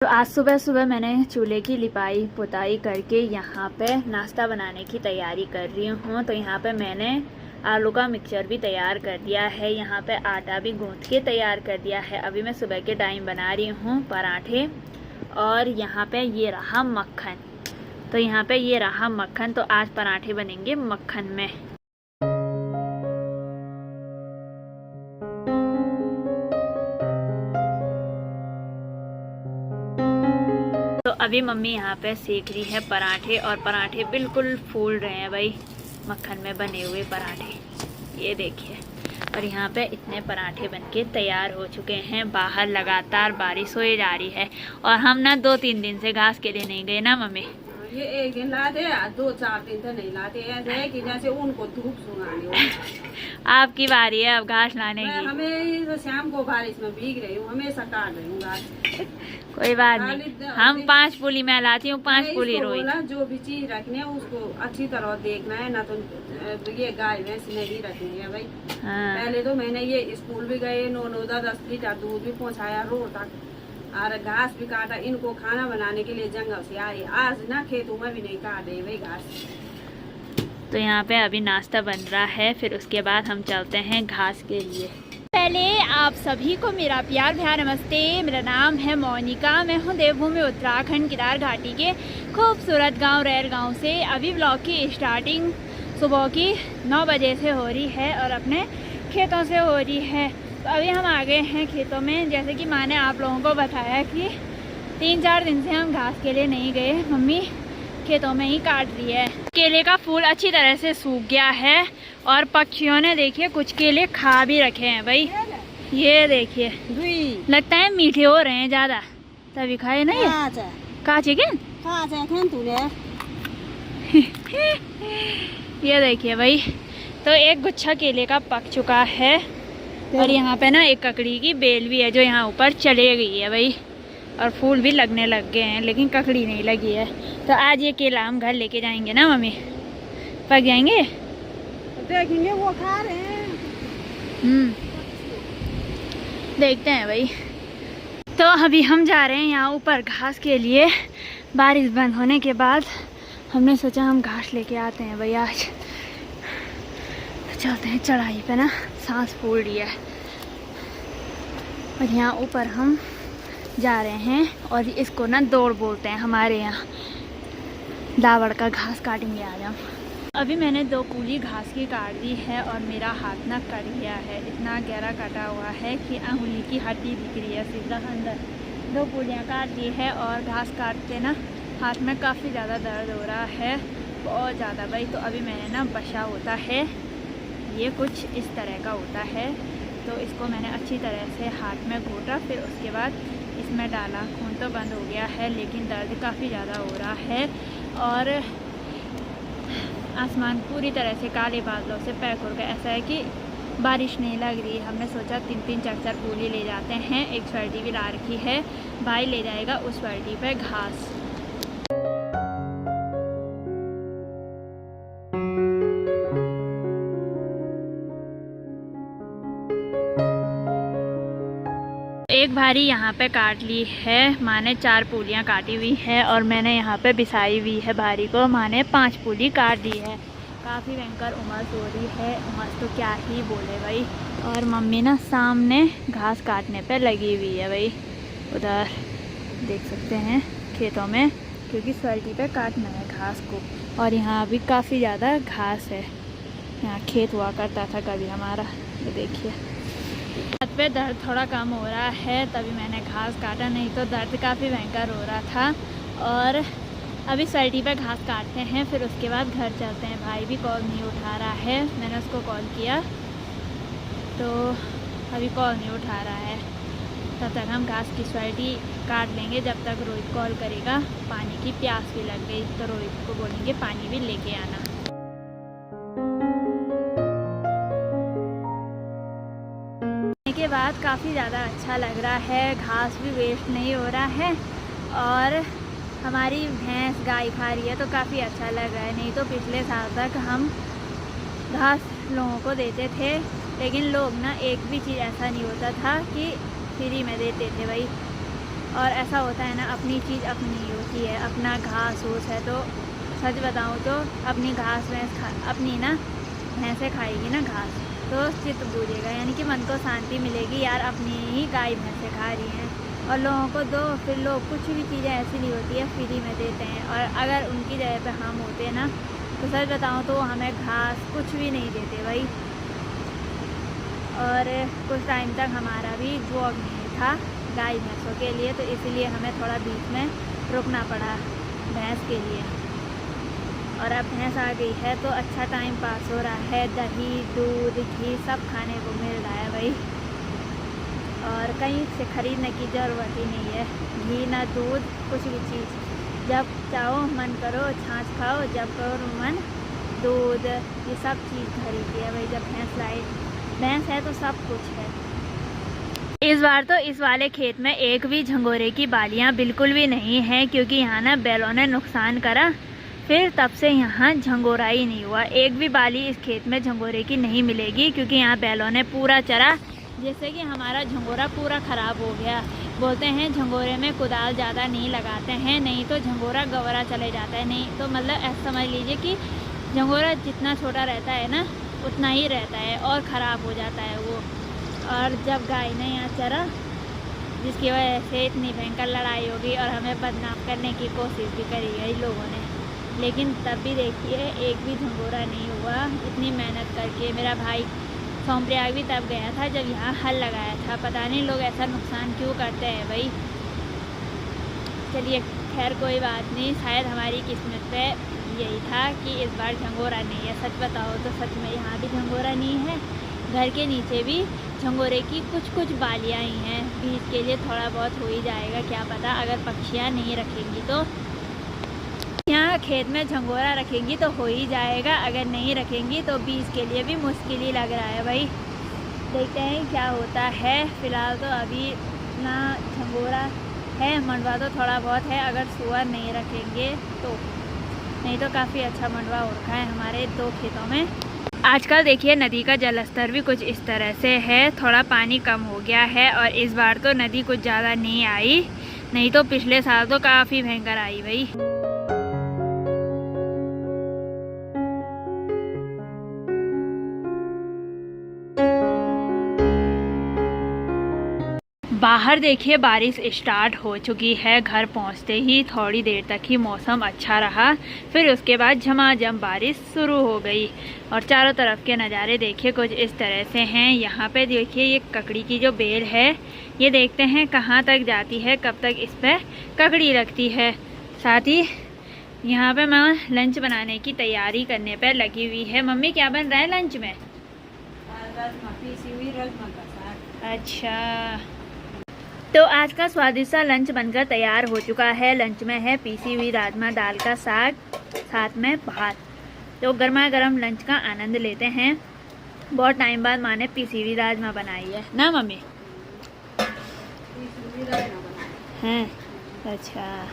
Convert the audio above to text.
तो आज सुबह सुबह मैंने चूल्हे की लिपाई पुताई करके यहाँ पे नाश्ता बनाने की तैयारी कर रही हूँ। तो यहाँ पे मैंने आलू का मिक्सचर भी तैयार कर दिया है, यहाँ पे आटा भी गूंथ के तैयार कर दिया है। अभी मैं सुबह के टाइम बना रही हूँ पराठे। और यहाँ पे ये रहा मक्खन, तो यहाँ पे ये रहा मक्खन। तो आज पराठे बनेंगे मक्खन में। तो अभी मम्मी यहाँ पे सेक रही है पराठे, और पराठे बिल्कुल फूल रहे हैं भाई, मक्खन में बने हुए पराठे, ये देखिए। और यहाँ पे इतने पराठे बनके तैयार हो चुके हैं। बाहर लगातार बारिश होए जा रही है, और हम ना 2-3 दिन से घास के लिए नहीं गए ना मम्मी। ये एक दिन लाते, 2-4 दिन तो नहीं लाते। ऐसे है कि जैसे उनको धूप सुनानी हो। आपकी बारी है अब घास लाने की। हमें तो शाम को बारिश में भीग रही हूँ, हमेशा काट रही हूँ घास। कोई बात नहीं, हम 5 पुली मैं लाती हूँ, 5 पुली रोज। जो भी चीज रखनी है उसको अच्छी तरह देखना है ना, तो ये गाय भैंस नहीं रखनी है भाई। हाँ। पहले तो मैंने ये स्कूल भी गए, 9-10 लीटर दूध भी पहुँचाया रोड तक, और घास भी काटा। इनको खाना बनाने के लिए जंगल से आई, आज ना खेतों में भी नहीं काटे भाई घास। तो यहाँ पे अभी नाश्ता बन रहा है, फिर उसके बाद हम चलते हैं घास के लिए। पहले आप सभी को मेरा प्यार भ्यार नमस्ते। मेरा नाम है मोनिका, मैं हूँ देवभूमि उत्तराखंड केदार घाटी के खूबसूरत गांव रैर गांव से। अभी ब्लॉग की स्टार्टिंग सुबह की 9 बजे से हो रही है और अपने खेतों से हो रही है। तो अभी हम आ गए हैं खेतों में। जैसे कि माँ ने आप लोगों को बताया कि 3-4 दिन से हम घास के लिए नहीं गए, मम्मी खेतों में ही काट रही है। केले का फूल अच्छी तरह से सूख गया है, और पक्षियों ने देखिए कुछ केले खा भी रखे हैं भाई। ये देखिए, लगता है मीठे हो रहे हैं ज्यादा, तभी खाए ना। ये काचे के ये देखिए भाई। तो एक गुच्छा केले का पक चुका है, और यहाँ पे ना एक ककड़ी की बेल भी है जो यहाँ ऊपर चले गई है भाई, और फूल भी लगने लग गए हैं, लेकिन ककड़ी नहीं लगी है। तो आज ये केला हम घर लेके जाएंगे ना मम्मी, पक जाएंगे, देखेंगे वो खा रहे हैं। देखते हैं भाई। तो अभी हम जा रहे हैं यहाँ ऊपर घास के लिए। बारिश बंद होने के बाद हमने सोचा हम घास लेके आते हैं भाई आज। तो चलते हैं चढ़ाई पे ना, सांस फूल रही है। और यहाँ ऊपर हम जा रहे हैं, और इसको ना दौड़ बोलते हैं हमारे यहाँ। दावड़ का घास काटेंगे आज हम। अभी मैंने 2 कूली घास की काट दी है, और मेरा हाथ ना कट गया है, इतना गहरा कटा हुआ है कि अंगुली की हड्डी दिख रही है सीधा अंदर। 2 कूलियाँ काट दी है, और घास काटते ना हाथ में काफ़ी ज़्यादा दर्द हो रहा है, बहुत ज़्यादा भाई। तो अभी मैंने ना बशा होता है, ये कुछ इस तरह का होता है, तो इसको मैंने अच्छी तरह से हाथ में घोटा, फिर उसके बाद इसमें डाला। खून तो बंद हो गया है, लेकिन दर्द काफ़ी ज़्यादा हो रहा है, और आसमान पूरी तरह से काले बादलों से पैक हो गया। ऐसा है कि बारिश नहीं लग रही। हमने सोचा 3-3 4-4 पूली ले जाते हैं। एक स्वर्टी भी ला रखी है, भाई ले जाएगा उस स्वर्टी पे घास। एक भारी यहाँ पे काट ली है, माँ ने 4 पूलियाँ काटी हुई है, और मैंने यहाँ पे बिसाई हुई है भारी को। माँ ने 5 पूली काट दी है। काफ़ी भयंकर उमस हो रही है, उमस तो क्या ही बोले भाई। और मम्मी ना सामने घास काटने पे लगी हुई है भाई, उधर देख सकते हैं खेतों में, क्योंकि स्वर्टी पे काटना है घास को। और यहाँ भी काफ़ी ज़्यादा घास है, यहाँ खेत हुआ करता था कभी हमारा। ये देखिए, हाथ पे दर्द थोड़ा कम हो रहा है, तभी मैंने घास काटा, नहीं तो दर्द काफ़ी भयंकर हो रहा था। और अभी स्वर्टी पे घास काटते हैं, फिर उसके बाद घर चलते हैं। भाई भी कॉल नहीं उठा रहा है, मैंने उसको कॉल किया तो अभी कॉल नहीं उठा रहा है। तब तक हम घास की स्वर्टी काट लेंगे, जब तक रोहित कॉल करेगा। पानी की प्यास भी लग गई, तो रोहित को बोलेंगे पानी भी लेके आना। के बाद काफ़ी ज़्यादा अच्छा लग रहा है, घास भी वेस्ट नहीं हो रहा है, और हमारी भैंस गाय खा रही है, तो काफ़ी अच्छा लग रहा है। नहीं तो पिछले साल तक हम घास लोगों को देते थे, लेकिन लोग ना एक भी चीज़ ऐसा नहीं होता था कि फ्री में देते थे भाई। और ऐसा होता है ना, अपनी चीज़ अपनी होती है। अपना घास फूस है तो सच बताऊँ तो अपनी घास भैंस अपनी ना भैंसें खाएगी ना घास तो चित्त बूझेगा, यानी कि मन को शांति मिलेगी, यार अपनी ही गाय भैंसें खा रही हैं। और लोगों को दो, फिर लोग कुछ भी चीज़ें ऐसी नहीं होती है फ्री में देते हैं। और अगर उनकी जगह पे हम होते ना तो सच बताऊँ तो हमें घास कुछ भी नहीं देते भाई। और कुछ टाइम तक हमारा भी जॉब नहीं था गाय भैंसों के लिए, तो इसलिए हमें थोड़ा बीच में रुकना पड़ा भैंस के लिए। और अब भैंस आ गई है तो अच्छा टाइम पास हो रहा है। दही दूध घी सब खाने को मिल रहा है भाई, और कहीं से ख़रीदने की ज़रूरत ही नहीं है। घी ना दूध कुछ भी चीज़, जब चाहो मन करो छाछ खाओ, जब करो मन दूध, ये सब चीज़ खरीदी है भाई। जब भैंस है तो सब कुछ है। इस बार तो इस वाले खेत में एक भी झंगोरे की बालियाँ बिल्कुल भी नहीं है, क्योंकि यहाँ ना बैलों ने नुकसान करा, फिर तब से यहाँ झंगोरा ही नहीं हुआ। एक भी बाली इस खेत में झंगोरे की नहीं मिलेगी, क्योंकि यहाँ बैलों ने पूरा चरा, जैसे कि हमारा झंगोरा पूरा ख़राब हो गया। बोलते हैं झंगोरे में कुदाल ज़्यादा नहीं लगाते हैं, नहीं तो झंगोरा गवरा चले जाता है। नहीं तो मतलब ऐसा समझ लीजिए कि झंगोरा जितना छोटा रहता है ना उतना ही रहता है और ख़राब हो जाता है वो। और जब गाय ने यहाँ चरा, जिसकी वजह से इतनी भयंकर लड़ाई होगी और हमें बदनाम करने की कोशिश भी करी गई लोगों ने, लेकिन तब भी देखिए एक भी झंगोरा नहीं हुआ। इतनी मेहनत करके मेरा भाई सोमप्रयाग भी तब गया था जब यहाँ हल लगाया था। पता नहीं लोग ऐसा नुकसान क्यों करते हैं भाई। चलिए खैर कोई बात नहीं, शायद हमारी किस्मत पे यही था कि इस बार झंगोरा नहीं है। सच बताओ तो सच में यहाँ भी झंगोरा नहीं है, घर के नीचे भी झंगोरे की कुछ बालियाँ ही हैं। बीज के लिए थोड़ा बहुत हो ही जाएगा, क्या पता अगर पक्षियाँ नहीं रखेंगी तो। यहाँ खेत में झंगोरा रखेंगी तो हो ही जाएगा, अगर नहीं रखेंगी तो बीज के लिए भी मुश्किल ही लग रहा है भाई। देखते हैं क्या होता है। फ़िलहाल तो अभी ना झंगोरा है, मंडवा तो थोड़ा बहुत है, अगर सुअर नहीं रखेंगे तो। नहीं तो काफ़ी अच्छा मंडवा हो रखा है हमारे 2 खेतों में। आजकल देखिए नदी का जलस्तर भी कुछ इस तरह से है, थोड़ा पानी कम हो गया है। और इस बार तो नदी कुछ ज़्यादा नहीं आई, नहीं तो पिछले साल तो काफ़ी भयंकर आई भाई। बाहर देखिए बारिश स्टार्ट हो चुकी है। घर पहुंचते ही थोड़ी देर तक ही मौसम अच्छा रहा, फिर उसके बाद झमाझम बारिश शुरू हो गई। और चारों तरफ के नज़ारे देखिए कुछ इस तरह से हैं। यहाँ पे देखिए ये ककड़ी की जो बेल है, ये देखते हैं कहाँ तक जाती है, कब तक इस पर ककड़ी लगती है। साथ ही यहाँ पे माँ लंच बनाने की तैयारी करने पर लगी हुई है। मम्मी क्या बन रहा है लंच में? अच्छा, तो आज का स्वादिष्ट सा लंच बनकर तैयार हो चुका है। लंच में है पीसी हुई राजमा दाल का साग, साथ में भात। तो गर्मा गर्म लंच का आनंद लेते हैं। बहुत टाइम बाद माँ ने पीसी हुई राजमा बनाई है ना मम्मी? हैं, अच्छा।